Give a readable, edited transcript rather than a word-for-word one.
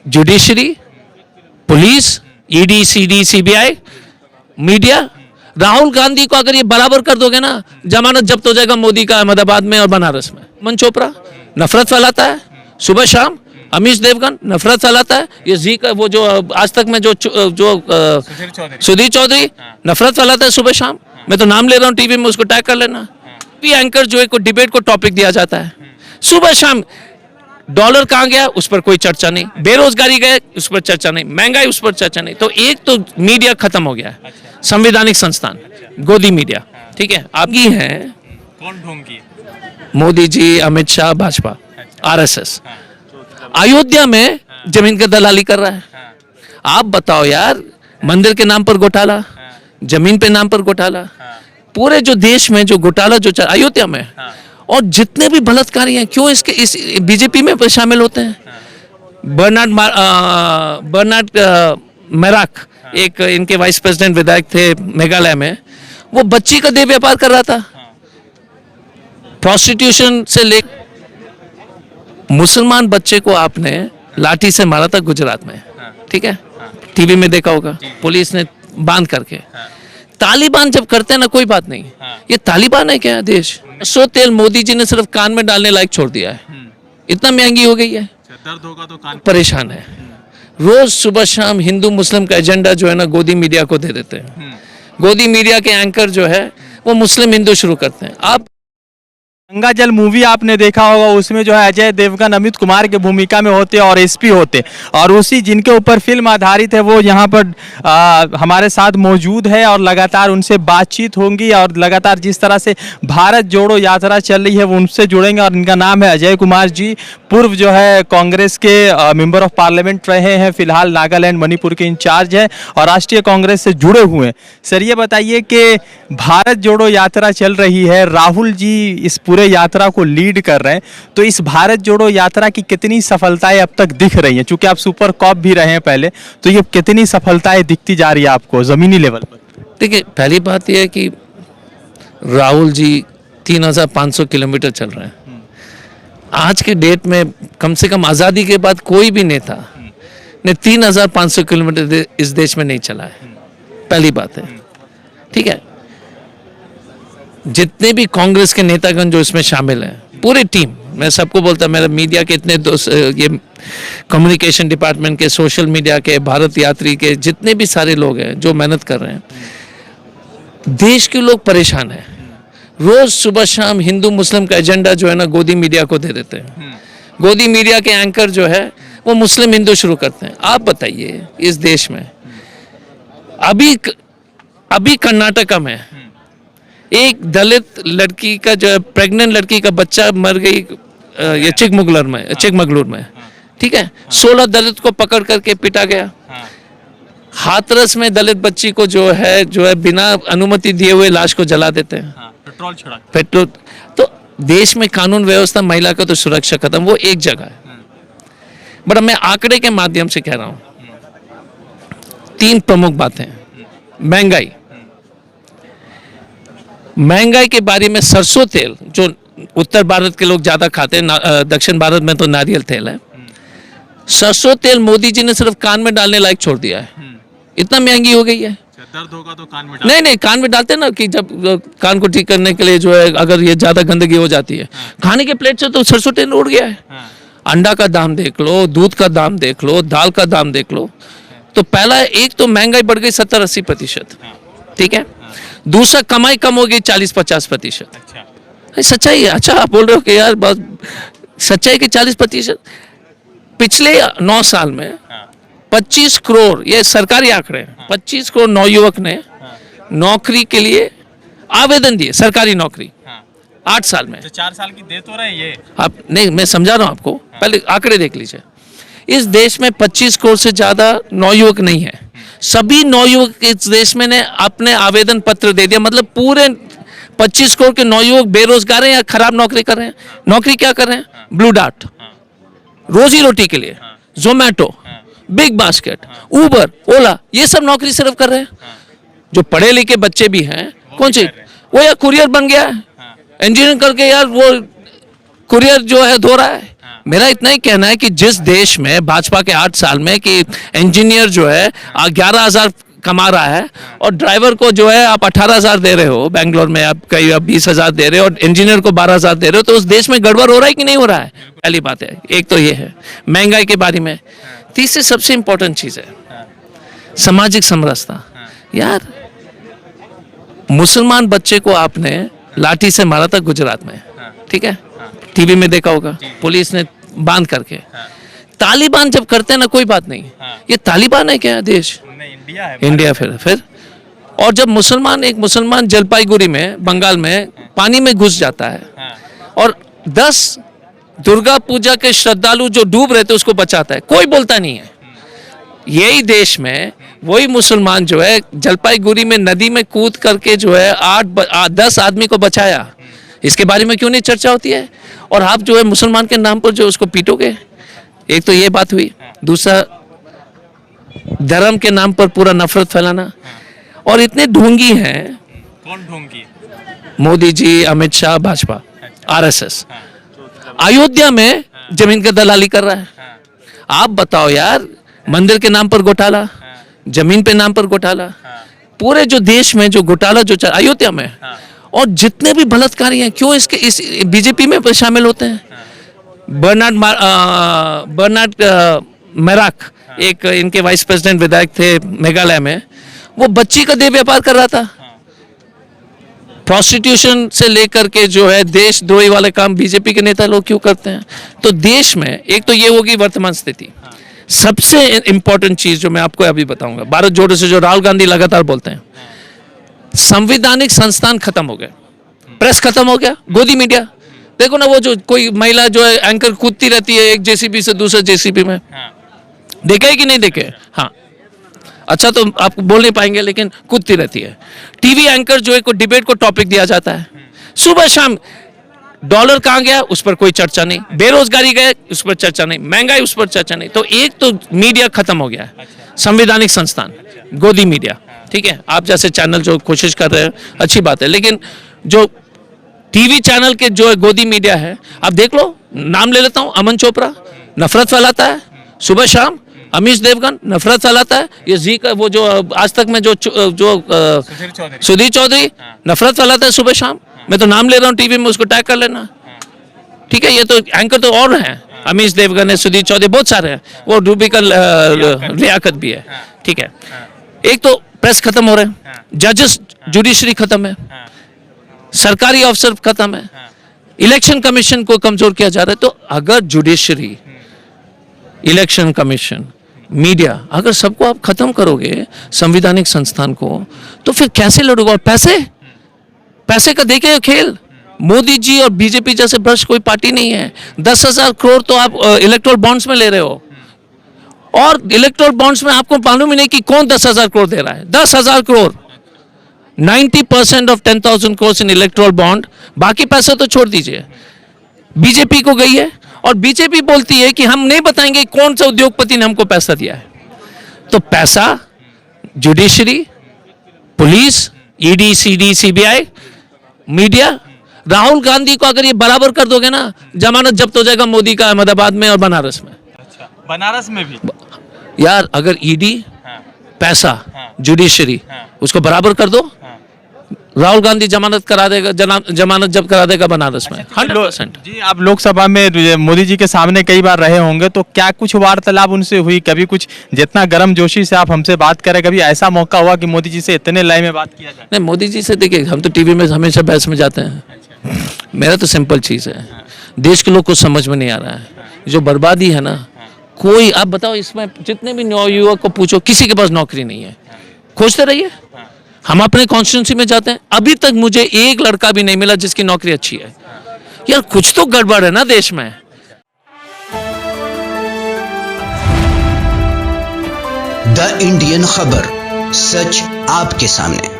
Judiciary, police, ED, CD, CBI, media. Rahul Gandhi को अगर ये बराबर कर दोगे ना, जमानत जब्त हो जाएगा मोदी का अहमदाबाद में और बनारस में। मन चोपड़ा नफरत फैलाता है सुबह शाम, अमीश देवगन नफरत फैलाता है, ये जी का वो जो आज तक में जो सुधीर चौधरी नफरत फैलाता है सुबह शाम। मैं तो नाम ले रहा हूँ टीवी में, उसको टैग कर लेना। भी एंकर जो है को डिबेट को टॉपिक दिया जाता है सुबह शाम। डॉलर कहाँ गया उस पर कोई चर्चा नहीं, बेरोजगारी गए उस पर चर्चा नहीं, महंगाई उस पर चर्चा नहीं। तो एक तो मीडिया खत्म हो गया है, संवैधानिक संस्थान गोदी मीडिया। ठीक है, आपकी है कौन ढोंग की? मोदी जी, अमित शाह, भाजपा, आरएसएस। अयोध्या में जमीन का दलाली कर रहा है। आप बताओ यार, मंदिर के नाम पर घोटाला, जमीन पे नाम पर घोटाला, पूरे जो देश में जो घोटाला जो अयोध्या में, और जितने भी बलात्कारी हैं क्यों इस बीजेपी में शामिल होते हैं। बर्नार्ड मेराक एक इनके वाइस प्रेसिडेंट विधायक थे मेघालय में, वो बच्ची का देह व्यापार कर रहा था, प्रोस्टिट्यूशन से ले। मुसलमान बच्चे को आपने लाठी से मारा था गुजरात में, ठीक है, टीवी में देखा होगा, पुलिस ने बांध करके। तालिबान जब करते हैं ना कोई बात नहीं, ये तालिबान है क्या देश? सो तेल मोदी जी ने सिर्फ कान में डालने लायक छोड़ दिया है, इतना महंगी हो गई है, दर्द होगा तो कान परेशान है। रोज सुबह शाम हिंदू मुस्लिम का एजेंडा जो है ना गोदी मीडिया को दे देते हैं। गोदी मीडिया के एंकर जो है वो मुस्लिम हिंदू शुरू करते हैं। आप गंगा जल मूवी आपने देखा होगा, उसमें जो है अजय देवगन अमित कुमार की भूमिका में होते और एसपी होते, और उसी जिनके ऊपर फिल्म आधारित है वो यहाँ पर हमारे साथ मौजूद है और लगातार उनसे बातचीत होंगी। और लगातार जिस तरह से भारत जोड़ो यात्रा चल रही है वो उनसे जुड़ेंगे। और इनका नाम है अजय कुमार जी, पूर्व जो है कांग्रेस के मेंबर ऑफ पार्लियामेंट रहे हैं, फिलहाल नागालैंड मणिपुर के इंचार्ज हैं और राष्ट्रीय कांग्रेस से जुड़े हुए हैं। सर ये बताइए कि भारत जोड़ो यात्रा चल रही है, राहुल जी इस पूरे यात्रा को लीड कर रहे हैं, तो इस भारत जोड़ो यात्रा की कितनी सफलताएं अब तक दिख रही हैं? चूंकि आप सुपर कॉप भी रहे हैं पहले, तो ये कितनी सफलताएं दिखती जा रही है आपको जमीनी लेवल पर? देखिए, पहली बात यह है कि राहुल जी 3500 किलोमीटर चल रहे हैं। आज के डेट में कम से कम आज़ादी के बाद कोई भी नेता ने 3500 किलोमीटर इस देश में नहीं चला है, पहली बात है। ठीक है, जितने भी कांग्रेस के नेतागण जो इसमें शामिल हैं, पूरी टीम, मैं सबको बोलता, मेरा मीडिया के इतने दोस्त, ये कम्युनिकेशन डिपार्टमेंट के, सोशल मीडिया के, भारत यात्री के, जितने भी सारे लोग हैं जो मेहनत कर रहे हैं, देश के लोग परेशान हैं। रोज सुबह शाम हिंदू मुस्लिम का एजेंडा जो है ना गोदी मीडिया को दे देते हैं। गोदी मीडिया के एंकर जो है वो मुस्लिम हिंदू शुरू करते हैं। आप बताइए, इस देश में अभी कर्नाटका में एक दलित लड़की का जो प्रेग्नेंट लड़की का बच्चा मर गई, ये चिकमगलूर में, ठीक है, 16 दलित को पकड़ करके पीटा गया। हाथरस में दलित बच्ची को जो है बिना अनुमति दिए हुए लाश को जला देते हैं, पेट्रोल। तो देश में कानून व्यवस्था, महिला का तो सुरक्षा खत्म, वो एक जगह है। बट मैं आंकड़े के माध्यम से कह रहा हूं 3 प्रमुख बातें। महंगाई के बारे में, सरसों तेल जो उत्तर भारत के लोग ज्यादा खाते हैं, दक्षिण भारत में तो नारियल तेल है, सरसों तेल मोदी जी ने सिर्फ कान में डालने लायक छोड़ दिया है, इतना महंगी हो गई है। दर्द होगा तो कान में नहीं, कान में डालते ना, कि जब कान को ठीक करने के लिए जो है, अगर ये ज्यादा गंदगी हो जाती है, खाने के प्लेट से तो सरसों तेल उड़ गया है। अंडा का दाम देख लो, दूध का दाम देख लो, दाल का दाम देख लो। तो पहला, एक तो महंगाई बढ़ गई 70-80%, ठीक है। दूसरा, कमाई कम हो गई 40-50%। सच्चाई है। अच्छा, आप बोल रहे हो कि यार बस सच्चाई की 40%। पिछले 9 साल में 25 करोड़, ये सरकारी आंकड़े हैं, 25 करोड़ नवयुवक ने नौकरी के लिए आवेदन दिए, सरकारी नौकरी 8 साल में। तो 4 साल की दे तो रहे ये आप नहीं, मैं समझा रहा हूं आपको, पहले आंकड़े देख लीजिए। इस देश में 25 करोड़ से ज्यादा नवयुवक नहीं है। सभी नवयुवक इस देश में ने अपने आवेदन पत्र दे दिया, मतलब पूरे 25 करोड़ के नवयुवक बेरोजगार हैं या खराब नौकरी कर रहे हैं। नौकरी क्या कर रहे हैं? ब्लू डार्ट, रोजी रोटी के लिए, जोमेटो, बिग बास्केट, उबर, ओला, ये सब नौकरी सिर्फ कर रहे हैं। जो पढ़े लिखे बच्चे भी हैं, कौन सी, वो यार कुरियर बन गया है, इंजीनियरिंग करके यार वो कुरियर जो है धो रहा है, मेरा इतना ही कहना है कि जिस देश में भाजपा के 8 साल में कि इंजीनियर जो है 11,000 कमा रहा है और ड्राइवर को जो है आप 18,000 दे रहे हो, बेंगलोर में आप कहीं 20,000 दे रहे हो और इंजीनियर को 12,000 दे रहे हो, तो उस देश में गड़बड़ हो रहा है कि नहीं हो रहा है? पहली बात है। एक तो ये है महंगाई के बारे में। तीसरी सबसे इंपॉर्टेंट चीज है सामाजिक समरसता। यार मुसलमान बच्चे को आपने लाठी से मारा था गुजरात में, ठीक है, टीवी में देखा होगा, पुलिस ने बांध करके। तालिबान जब करते हैं ना कोई बात नहीं, ये तालिबान है क्या देश? इंडिया है। इंडिया फिर और जब एक मुसलमान जलपाईगुड़ी में बंगाल में पानी में घुस जाता है और 10 दुर्गा पूजा के श्रद्धालु जो डूब रहे थे उसको बचाता है, कोई बोलता नहीं है। यही देश में वही मुसलमान जो है जलपाईगुड़ी में नदी में कूद करके जो है 8-10 आदमी को बचाया, इसके बारे में क्यों नहीं चर्चा होती है? और आप जो है मुसलमान के नाम पर जो उसको पीटोगे। एक तो ये बात हुई, दूसरा धर्म के नाम पर पूरा नफरत फैलाना। और इतने ढोंगी हैं। कौन ढोंगी? मोदी जी, अमित शाह, भाजपा, आरएसएस। अयोध्या में जमीन की दलाली कर रहा है। आप बताओ यार, मंदिर के नाम पर घोटाला, जमीन पे नाम पर घोटाला, पूरे जो देश में जो घोटाला जो अयोध्या में, और जितने भी बलात्कारी हैं क्यों इस बीजेपी में शामिल होते हैं? बर्नार्ड मेराक, एक इनके वाइस प्रेसिडेंट विधायक थे मेघालय में, वो बच्ची का देह व्यापार कर रहा था। प्रोस्टिट्यूशन से लेकर के जो है देशद्रोही वाले काम बीजेपी के नेता लोग क्यों करते हैं? तो देश में एक तो ये होगी वर्तमान स्थिति। सबसे इंपॉर्टेंट चीज जो मैं आपको अभी बताऊंगा, भारत जोड़ो से जो राहुल गांधी लगातार बोलते हैं, संवैधानिक संस्थान खत्म हो गए, प्रेस खत्म हो गया, गोदी मीडिया। देखो ना, वो जो कोई महिला जो है एंकर कूदती रहती है एक जेसीबी से दूसरे जेसीबी में, देखे है कि नहीं देखे? हाँ, अच्छा तो आप बोल नहीं पाएंगे, लेकिन कूदती रहती है। टीवी एंकर जो है कोई डिबेट को टॉपिक दिया जाता है, सुबह शाम डॉलर कहाँ गया उस पर कोई चर्चा नहीं, बेरोजगारी गए उस पर चर्चा नहीं, महंगाई उस पर चर्चा नहीं। तो एक तो मीडिया खत्म हो गया है, संवैधानिक संस्थान, गोदी मीडिया। ठीक है, आप जैसे चैनल जो कोशिश कर रहे हैं अच्छी बात है, लेकिन जो टीवी चैनल के जो गोदी मीडिया है, आप देख लो, नाम ले लेता हूं, अमन चोपड़ा नफरत फैलाता है सुबह शाम, अमीश देवगन नफरत फैलाता है, ये जी का वो जो आज तक में जो सुधीर चौधरी नफरत फैलाता है सुबह शाम। मैं तो नाम ले रहा हूँ टीवी में, उसको टैग कर लेना। ठीक है, ये तो एंकर तो और हैं, अमीश देवगन है, सुधीर चौधरी, बहुत सारे हैं, वो रूबी का लियाकत भी है। ठीक है, एक तो प्रेस खत्म हो रहे हैं, जजेस जुडिशरी खत्म है, सरकारी अफसर खत्म है, इलेक्शन कमीशन को कमजोर किया जा रहा है। तो अगर जुडिशरी, इलेक्शन कमीशन, मीडिया, अगर सबको आप खत्म करोगे, संवैधानिक संस्थान को, तो फिर कैसे लड़ोगे? और पैसे का देखे खेल। मोदी जी और बीजेपी जैसे भ्रष्ट कोई पार्टी नहीं है। 10,000 करोड़ तो आप इलेक्टोरल बॉन्ड्स में ले रहे हो, और इलेक्टोरल बॉन्ड्स में आपको मालूम ही नहीं कि कौन 10,000 करोड़ दे रहा है। 10,000 crore, 90% of 10,000 crore in electoral bond. बाकी पैसा तो छोड़ दीजिए, बीजेपी को गई है, और बीजेपी बोलती है कि हम नहीं बताएंगे कौन सा उद्योगपति ने हमको पैसा दिया है। तो पैसा judiciary, police, ED, CD, CBI, media, Rahul Gandhi को अगर ये बराबर कर दोगे ना, जमानत जब्त हो जाएगा मोदी का अहमदाबाद में और बनारस में। अच्छा, बनारस में भी यार, अगर ईडी, पैसा, जुडिशरी, उसको बराबर कर दो, राहुल गांधी जमानत करा देगा, जमानत जब्त करा देगा बनारस में 100%। जी, आप लोकसभा में मोदी जी के सामने कई बार रहे होंगे, तो क्या कुछ वार्तालाप उनसे हुई? कभी कुछ, जितना गर्मजोशी से आप हमसे बात करें, कभी ऐसा मौका हुआ कि मोदी जी से इतने लय में बात किया जाए? नहीं, मोदी जी से देखिए, हम तो टीवी में हमेशा बहस में जाते हैं। मेरा तो सिंपल चीज़ है, देश के लोग को समझ में नहीं आ रहा है, जो बर्बादी है ना, कोई, आप बताओ, इसमें जितने भी नवयुवक को पूछो, किसी के पास नौकरी नहीं है। खोजते रहिए, हम अपने कॉन्स्टिट्यूंसी में जाते हैं, अभी तक मुझे एक लड़का भी नहीं मिला जिसकी नौकरी अच्छी है। यार, कुछ तो गड़बड़ है ना देश में। द इंडियन खबर, सच आपके सामने।